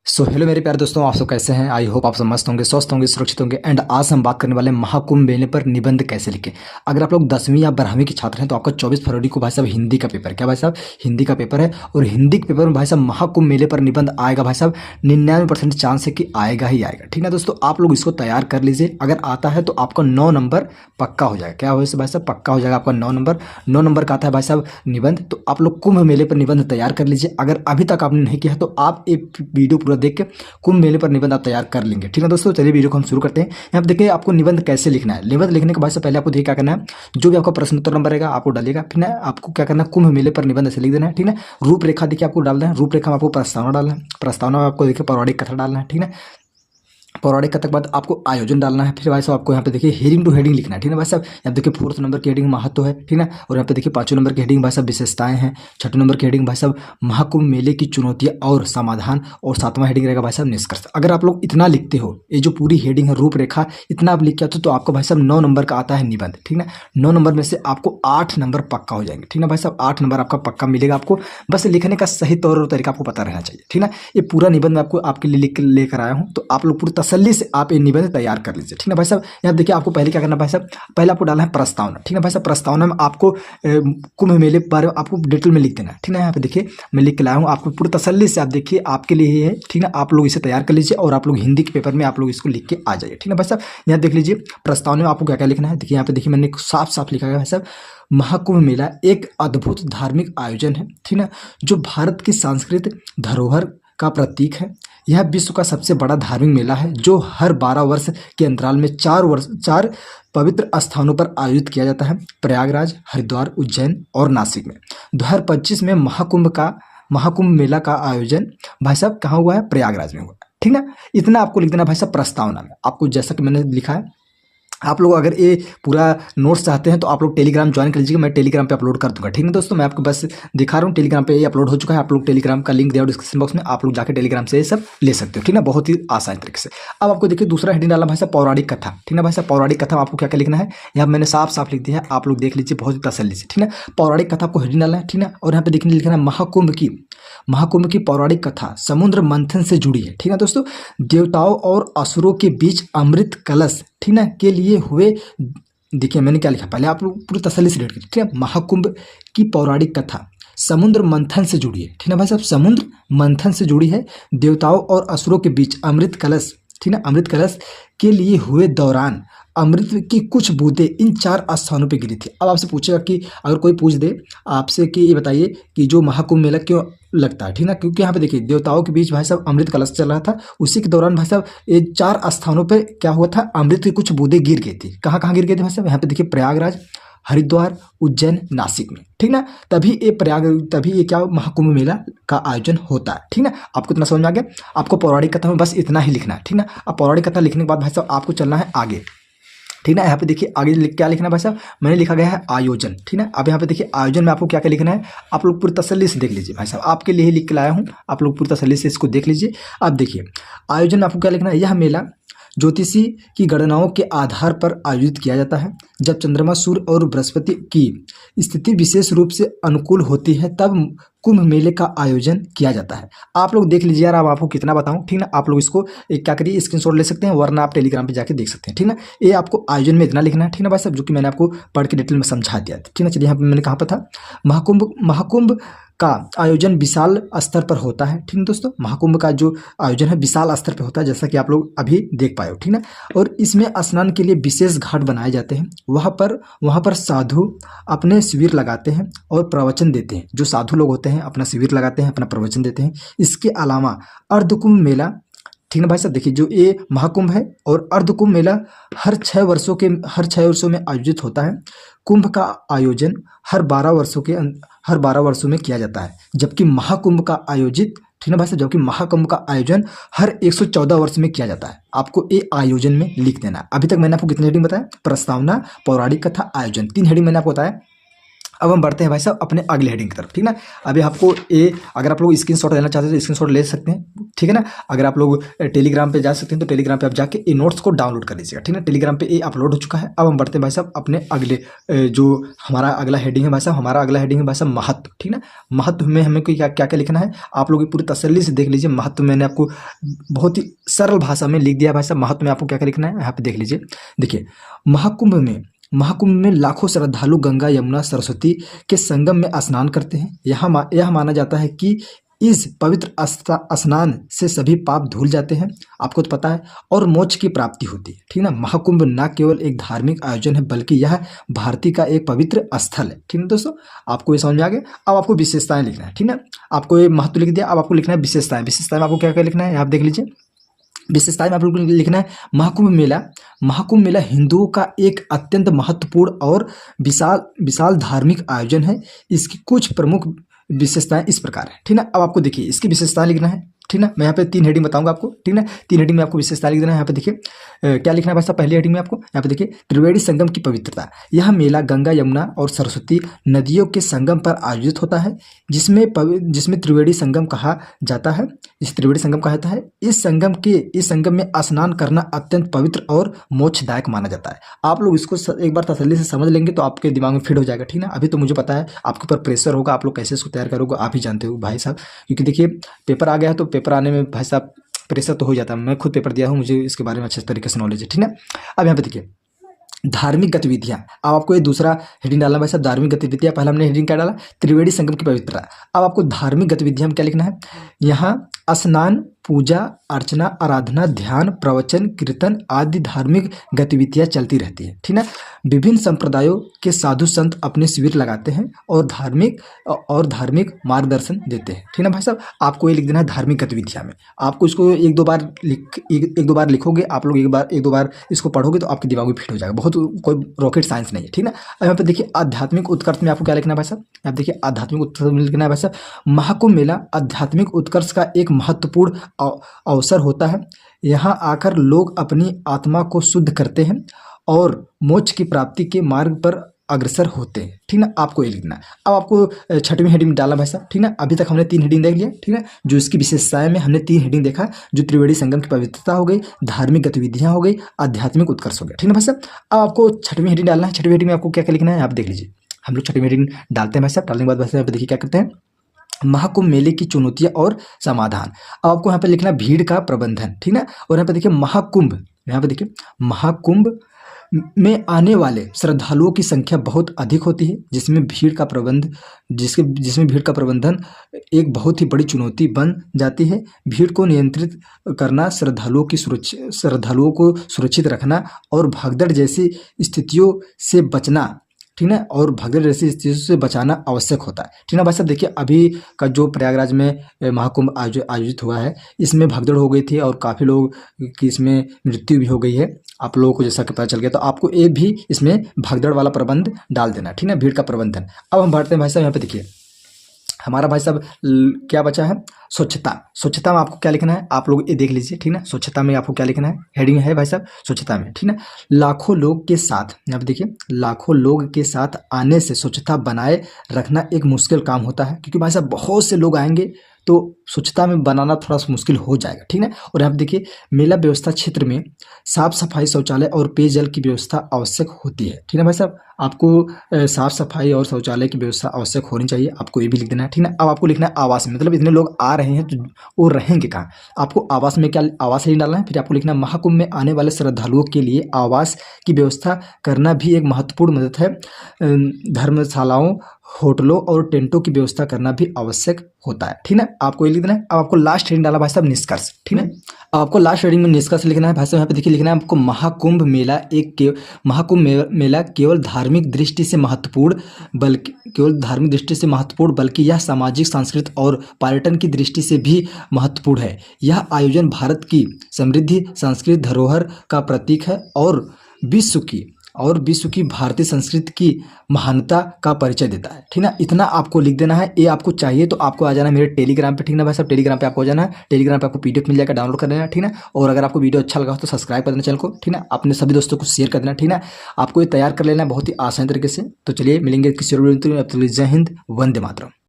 Hello मेरे प्यारे दोस्तों, आप सब कैसे हैं। आई होप आप सब मस्त होंगे, स्वस्थ होंगे, सुरक्षित होंगे। एंड आज हम बात करने वाले हैं महाकुंभ मेले पर निबंध कैसे लिखें। अगर आप लोग 10वीं या 12वीं के छात्र हैं तो आपका 24 फरवरी को भाई साहब हिंदी का पेपर, क्या भाई साहब हिंदी का पेपर है। और हिंदी के पेपर में भाई साहब महाकुंभ मेले पर निबंध आएगा भाई साहब। 99% चांस है कि आएगा ही आएगा। ठीक है दोस्तों, आप लोग इसको तैयार कर लीजिए। अगर आता है तो आपका 9 नंबर पक्का हो जाएगा। क्या हो भाई साहब, पक्का हो जाएगा आपका 9 नंबर का आता है भाई साहब निबंध। तो आप लोग कुंभ मेले पर निबंध तैयार कर लीजिए। अगर अभी तक आपने नहीं किया तो आप एक वीडियो पूरा देख के कुंभ मेले पर निबंध आप तैयार कर लेंगे। ठीक है दोस्तों, चलिए वीडियो को हम शुरू करते हैं। यहाँ पे देखिए आपको निबंध कैसे लिखना है। निबंध लिखने के बाद से पहले आपको देखिए क्या करना है, जो भी आपका प्रश्न उत्तर नंबर रहेगा आपको डालिएगा। फिर ना आपको क्या करना है, कुंभ मेले पर निबंध ऐसे लिख देना है। ठीक है, रूपरेखा देखिए आपको डालना है। रूपरेखा में आपको प्रस्तावना डालना है। प्रस्तावना में आपको देखिए पौराणिक कथा डालना है। ठीक है, पौराणिक कथा के बाद आपको आयोजन डालना है। फिर भाई साहब आपको यहाँ पे देखिए हेडिंग टू हेडिंग लिखना है। ठीक है भाई साहब, यहाँ देखिए 4th नंबर की हेडिंग महत्व है। ठीक है, और यहाँ पे देखिए 5वें नंबर की हेडिंग भाई साहब विशेषताएं हैं। 6ठे नंबर की हेडिंग भाई साहब महाकुंभ मेले की चुनौतियां और समाधान। और 7वां हेडिंग रहेगा भाई साहब निष्कर्ष। अगर आप लोग इतना लिखते हो, ये जो पूरी हेडिंग है रूपरेखा, इतना आप लिख के आते हो तो आपको भाई साहब 9 नंबर का आता है निबंध। ठीक है, 9 नंबर में से आपको 8 नंबर पक्का हो जाएंगे। ठीक है भाई साहब, 8 नंबर आपका पक्का मिलेगा आपको। बस लिखने का सही तौर और तरीका आपको पता रहना चाहिए। ठीक है, ये पूरा निबंध मैं आपको आपके लिए लिख लेकर आया हूँ, तो आप लोग पूरी तसल्ली से आप निबंध तैयार कर लीजिए। ठीक है भाई साहब, यहाँ देखिए आपको पहले क्या करना है भाई साहब, पहले आपको डालना है प्रस्तावना। ठीक है भाई साहब, प्रस्तावना में आपको कुंभ मेले के बारे में आपको डिटेल में लिख देना है। ठीक है, यहाँ पे देखिए मैं लिख के लाया हूँ, आपको पूरी तसल्ली से आप देखिए आपके लिए ही है। ठीक है, आप लोग इसे तैयार कर लीजिए और आप लोग हिंदी के पेपर में आप लोग इसको लिख के आ जाइए। ठीक है भाई साहब, यहाँ देख लीजिए प्रस्तावना में आपको क्या क्या लिखना है। देखिए यहाँ पे देखिए मैंने साफ साफ लिखा है भाई साहब, महाकुंभ मेला एक अद्भुत धार्मिक आयोजन है। ठीक है, जो भारत की सांस्कृतिक धरोहर का प्रतीक है। यह विश्व का सबसे बड़ा धार्मिक मेला है जो हर 12 वर्ष के अंतराल में 4 पवित्र स्थानों पर आयोजित किया जाता है। प्रयागराज, हरिद्वार, उज्जैन और नासिक में 2025 में महाकुंभ मेला का आयोजन भाई साहब कहाँ हुआ है, प्रयागराज में हुआ है। ठीक है, इतना आपको लिख देना भाई साहब प्रस्तावना में। आपको जैसा कि मैंने लिखा है, आप लोग अगर ये पूरा नोट्स चाहते हैं तो आप लोग टेलीग्राम ज्वाइन कर लीजिएगा। मैं टेलीग्राम पे अपलोड कर दूंगा। ठीक है दोस्तों, मैं आपको बस दिखा रहा हूँ, टेलीग्राम पे ये अपलोड हो चुका है। आप लोग टेलीग्राम का लिंक दिया डिस्क्रिप्शन बॉक्स में, आप लोग जाकर टेलीग्राम से ये सब ले सकते हो। ठीक है, बहुत ही आसान तरीके से। अब आपको देखिए दूसरा हेडिंग डालना भाई साहब पौराणिक कथा। ठीक है भाई साहब, पौराणिक कथा में आपको क्या क्या लिखना है, यहाँ मैंने साफ साफ लिख दिया है, आप लोग देख लीजिए बहुत ही तसल्ली से। ठीक है, पौराणिक कथा आपको हेडिंग डालना है। ठीक है, और यहाँ पे देखने लिखना है महाकुंभ की पौराणिक कथा समुद्र मंथन से जुड़ी है। ठीक है दोस्तों, देवताओं और असुरों के बीच अमृत कलश ठीक है के लिए हुए। देखिए मैंने क्या लिखा, पहले आप लोग पूरी तसल्ली से रेड करिए। ठीक है, महाकुंभ की पौराणिक कथा समुद्र मंथन से जुड़ी है। ठीक है भाई साहब, समुद्र मंथन से जुड़ी है। देवताओं और असुरों के बीच अमृत कलश, ठीक है, अमृत कलश के लिए हुए दौरान अमृत की कुछ बूंदें इन 4 स्थानों पे गिरी थी। अब आपसे पूछेगा कि अगर कोई पूछ दे आपसे कि ये बताइए कि जो महाकुंभ मेला क्यों लगता है। ठीक है ना, क्योंकि यहाँ पे देखिए देवताओं के बीच भाई साहब अमृत कलश चल रहा था, उसी के दौरान भाई साहब ये 4 स्थानों पे क्या हुआ था, अमृत की कुछ बूंदें गिर गई थी। कहाँ कहाँ गिर गई थी भाई साहब, यहाँ पे देखिए प्रयागराज, हरिद्वार, उज्जैन, नासिक में। ठीक ना, तभी ये क्या महाकुंभ मेला का आयोजन होता है। ठीक ना, आपको इतना समझ में आ गया। आपको पौराणिक कथा में बस इतना ही लिखना है। ठीक ना, अब पौराणिक कथा लिखने के बाद भाई साहब आपको चलना है आगे। ठीक ना, यहाँ पे देखिए आगे क्या लिखना है भाई साहब, मैंने लिखा गया है आयोजन। ठीक ना, अब यहाँ पे देखिए आयोजन में आपको क्या क्या लिखना है, आप लोग पूरी तसल्ली से देख लीजिए। भाई साहब आपके लिए ही लिख के लाया हूँ, आप लोग पूरी तसल्ली से इसको देख लीजिए। अब देखिए आयोजन में आपको क्या लिखना है, यह मेला ज्योतिषी की गणनाओं के आधार पर आयोजित किया जाता है। जब चंद्रमा, सूर्य और बृहस्पति की स्थिति विशेष रूप से अनुकूल होती है तब कुंभ मेले का आयोजन किया जाता है। आप लोग देख लीजिए यार, अब आपको कितना बताऊं। ठीक ना, आप लोग इसको क्या करिए स्क्रीनशॉट ले सकते हैं, वरना आप टेलीग्राम पे जाके देख सकते हैं। ठीक ना, ये आपको आयोजन में इतना लिखना है। ठीक ना भाई साहब, जो कि मैंने आपको पढ़ के डिटेल में समझा दिया। ठीक ना, चलिए यहाँ पे मैंने कहाँ पर था, महाकुंभ का आयोजन विशाल स्तर पर होता है। ठीक है दोस्तों, महाकुंभ का जो आयोजन है विशाल स्तर पर होता है, जैसा कि आप लोग अभी देख पाए हो। ठीक ना, और इसमें स्नान के लिए विशेष घाट बनाए जाते हैं। वहाँ पर साधु अपने शिविर लगाते हैं और प्रवचन देते हैं। जो साधु लोग होते हैं अपना शिविर लगाते हैं, अपना प्रवचन देते हैं। इसके अलावा अर्धकुंभ मेला, ठीक है भाई साहब, देखिए जो ये महाकुंभ है और अर्धकुंभ मेला हर 6 वर्षों में आयोजित होता है। कुंभ का आयोजन हर 12 वर्षों में किया जाता है, जबकि महाकुंभ का ठीक है भाई साहब, जबकि महाकुंभ का आयोजन हर 114 वर्ष में किया जाता है। आपको ये आयोजन में लिख देना है। अभी तक मैंने आपको कितनी हेडिंग बताया, प्रस्तावना, पौराणिक कथा, आयोजन, 3 हेडिंग मैंने आपको बताया। अब हम बढ़ते हैं भाई साहब अपने अगले हेडिंग की तरफ, ठीक ना। अभी आपको ये अगर आप लोग स्क्रीनशॉट लेना चाहते हैं तो स्क्रीनशॉट ले सकते हैं, ठीक है ना। अगर आप लोग टेलीग्राम पे जा सकते हैं तो टेलीग्राम पे आप जाके ये नोट्स को डाउनलोड कर लीजिएगा, ठीक है। टेलीग्राम पे ये अपलोड हो चुका है। अब हम बढ़ते हैं भाई साहब अपने अगले जो हमारा अगला हेडिंग है भाई साहब, हमारा अगला हेडिंग है भाई साहब महत्व, ठीक ना। महत्व में हमें क्या क्या लिखना है आप लोग पूरी तसल्ली से देख लीजिए। महत्व मैंने आपको बहुत ही सरल भाषा में लिख दिया भाई साहब। महत्व में आपको क्या क्या लिखना है यहाँ पे देख लीजिए। देखिए, महाकुंभ में लाखों श्रद्धालु गंगा यमुना सरस्वती के संगम में स्नान करते हैं। यह माना जाता है कि इस पवित्र स्नान से सभी पाप धुल जाते हैं, आपको तो पता है, और मोक्ष की प्राप्ति होती है, ठीक ना। महाकुंभ न केवल एक धार्मिक आयोजन है बल्कि यह भारती का एक पवित्र स्थल है, ठीक है दोस्तों। आपको ये समझ में आ गया। अब आपको विशेषताएं लिखना है, ठीक ना। आपको ये महत्व लिख दिया, अब आपको लिखना है विशेषताएं। विशेषताएं में आपको क्या क्या लिखना है आप देख लीजिए। विशेषताएं में आप लोग लिखना है महाकुंभ मेला हिंदुओं का एक अत्यंत महत्वपूर्ण और विशाल धार्मिक आयोजन है। इसकी कुछ प्रमुख विशेषताएं इस प्रकार है, ठीक ना। अब आपको देखिए इसकी विशेषताएं लिखना है, ठीक ना। मैं यहाँ पे 3 हेडिंग बताऊंगा आपको, ठीक ना। 3 हेडिंग में आपको विशेषता लिख देना है। यहाँ पे देखिए क्या लिखना है भाई साहब। पहली हेडिंग में आपको यहाँ पे देखिए त्रिवेणी संगम की पवित्रता। यह मेला गंगा यमुना और सरस्वती नदियों के संगम पर आयोजित होता है, जिसमें त्रिवेणी संगम कहा जाता है। इस संगम में स्नान करना अत्यंत पवित्र और मोक्षदायक माना जाता है। आप लोग इसको एक बार तसल्ली से समझ लेंगे तो आपके दिमाग में फिट हो जाएगा, ठीक ना। अभी तो मुझे पता है आपके ऊपर प्रेशर होगा, आप लोग कैसे इसको तैयार करोगे आप ही जानते हो भाई साहब, क्योंकि देखिए पेपर आ गया है तो पेपर आने में भाई साहब प्रेशर तो हो जाता है। मैं खुद पेपर दिया हूँ, मुझे इसके बारे में अच्छे तरीके से नॉलेज है, ठीक ना। अब यहाँ पे देखिए धार्मिक गतिविधियां। अब आपको ये दूसरा हेडिंग डालना भाई साहब, धार्मिक गतिविधियां। पहला हमने हेडिंग क्या डाला, त्रिवेणी संगम की पवित्रता। अब आपको धार्मिक गतिविधियां में क्या लिखना है, यहाँ स्नान, पूजा अर्चना, आराधना, ध्यान, प्रवचन, कीर्तन आदि धार्मिक गतिविधियां चलती रहती है, ठीक ना। विभिन्न संप्रदायों के साधु संत अपने शिविर लगाते हैं और धार्मिक मार्गदर्शन देते हैं, ठीक ना भाई साहब। आपको ये लिख देना है धार्मिक गतिविधियां में। आपको इसको एक दो बार लिखोगे आप लोग, एक दो बार इसको पढ़ोगे तो आपके दिमाग में फिट हो जाएगा। बहुत कोई रॉकेट साइंस नहीं है, ठीक ना। अब यहाँ पे देखिए आध्यात्मिक उत्कर्ष में आपको क्या लिखना है भाई साहब। यहाँ देखिए आध्यात्मिक उत्कर्ष में लिखना है भाई साहब, महाकुंभ मेला आध्यात्मिक उत्कर्ष का एक महत्वपूर्ण अवसर होता है। यहाँ आकर लोग अपनी आत्मा को शुद्ध करते हैं और मोक्ष की प्राप्ति के मार्ग पर अग्रसर होते हैं, ठीक ना। आपको ये लिखना है। अब आपको छठवीं हेडिंग डालना भाई साहब, ठीक ना। अभी तक हमने 3 हेडिंग देख लिया, ठीक है। जो इसकी विशेषताएं में हमने 3 हेडिंग देखा, जो त्रिवेणी संगम की पवित्रता हो गई, धार्मिक गतिविधियां हो गई, आध्यात्मिक उत्कर्ष हो गया, ठीक है भाई साहब। अब आपको छठवीं हेडिंग डालना है। छठवीं हेडिंग में आपको क्या क्या लिखना है आप देख लीजिए। हम लोग छठवीं हेडिंग डालते हैं भाई साहब। डालने के बाद भाई साहब देखिए क्या करते हैं, महाकुंभ मेले की चुनौतियां और समाधान। अब आपको यहाँ पे लिखना भीड़ का प्रबंधन, ठीक ना। और यहाँ पे देखिए महाकुंभ में आने वाले श्रद्धालुओं की संख्या बहुत अधिक होती है, जिसमें भीड़ का प्रबंधन एक बहुत ही बड़ी चुनौती बन जाती है। भीड़ को नियंत्रित करना, श्रद्धालुओं को सुरक्षित रखना और भगदड़ जैसी स्थितियों से बचना, ठीक है, और भगदड़ जैसी स्थितियों से बचाना आवश्यक होता है, ठीक है भाई साहब। देखिए अभी का जो प्रयागराज में महाकुंभ आयोजित हुआ है, इसमें भगदड़ हो गई थी और काफ़ी लोग की इसमें मृत्यु भी हो गई है, आप लोगों को जैसा कि पता चल गया। तो आपको ये भी इसमें भगदड़ वाला प्रबंध डाल देना, ठीक है, भीड़ का प्रबंधन। अब हम बढ़ते हैं भाई साहब, यहाँ पे देखिए हमारा भाई साहब क्या बचा है, स्वच्छता में आपको क्या लिखना है आप लोग ये देख लीजिए, ठीक ना। स्वच्छता में आपको क्या लिखना है, हेडिंग है भाई साहब स्वच्छता में, ठीक ना। लाखों लोग के साथ, यहाँ पे देखिए लाखों लोग के साथ आने से स्वच्छता बनाए रखना एक मुश्किल काम होता है, क्योंकि भाई साहब बहुत से लोग आएंगे तो स्वच्छता में बनाना थोड़ा सा मुश्किल हो जाएगा, ठीक है। और यहाँ पे देखिए मेला व्यवस्था क्षेत्र में साफ सफाई, शौचालय और पेयजल की व्यवस्था आवश्यक होती है, ठीक है भाई साहब। आपको साफ सफाई और शौचालय की व्यवस्था आवश्यक होनी चाहिए, आपको ये भी लिख देना है, ठीक है। अब आपको लिखना है आवास में, मतलब इतने लोग आ रहे हैं तो वो रहेंगे कहाँ, आपको आवास में क्या आवास ही डालना है। फिर आपको लिखना है महाकुंभ में आने वाले श्रद्धालुओं के लिए आवास की व्यवस्था करना भी एक महत्वपूर्ण मदद है। धर्मशालाओं, होटलों और टेंटों की व्यवस्था करना भी आवश्यक होता है, ठीक है। आपको ये लिखना है। अब आपको लास्ट हेडिंग डाला भाई साहब निष्कर्ष, ठीक है। अब आपको लास्ट हेडिंग में निष्कर्ष लिखना है भाई साहब। यहाँ पे देखिए लिखना है आपको महाकुंभ मेला केवल धार्मिक दृष्टि से महत्वपूर्ण बल्कि यह सामाजिक, सांस्कृतिक और पर्यटन की दृष्टि से भी महत्वपूर्ण है। यह आयोजन भारत की समृद्ध सांस्कृतिक धरोहर का प्रतीक है और और विश्व की भारतीय संस्कृति की महानता का परिचय देता है। ठीक ना, इतना आपको लिख देना है। ये आपको चाहिए तो आपको आ जाना मेरे टेलीग्राम पे। ठीक ना भाई साहब, टेलीग्राम पे आपको हो जाना है। टेलीग्राम पे आपको पीडीएफ मिल जाएगा, डाउनलोड कर लेना। ठीक ना, और अगर आपको वीडियो अच्छा लगा हो तो सब्सक्राइब कर देना चैनल को। ठीक ना, अपने सभी दोस्तों को शेयर कर देना। ठीक ना, आपको ये तैयार कर लेना है बहुत ही आसान तरीके से। तो चलिए मिलेंगे किसी और वीडियो में। जय हिंद, वंदे मातरम।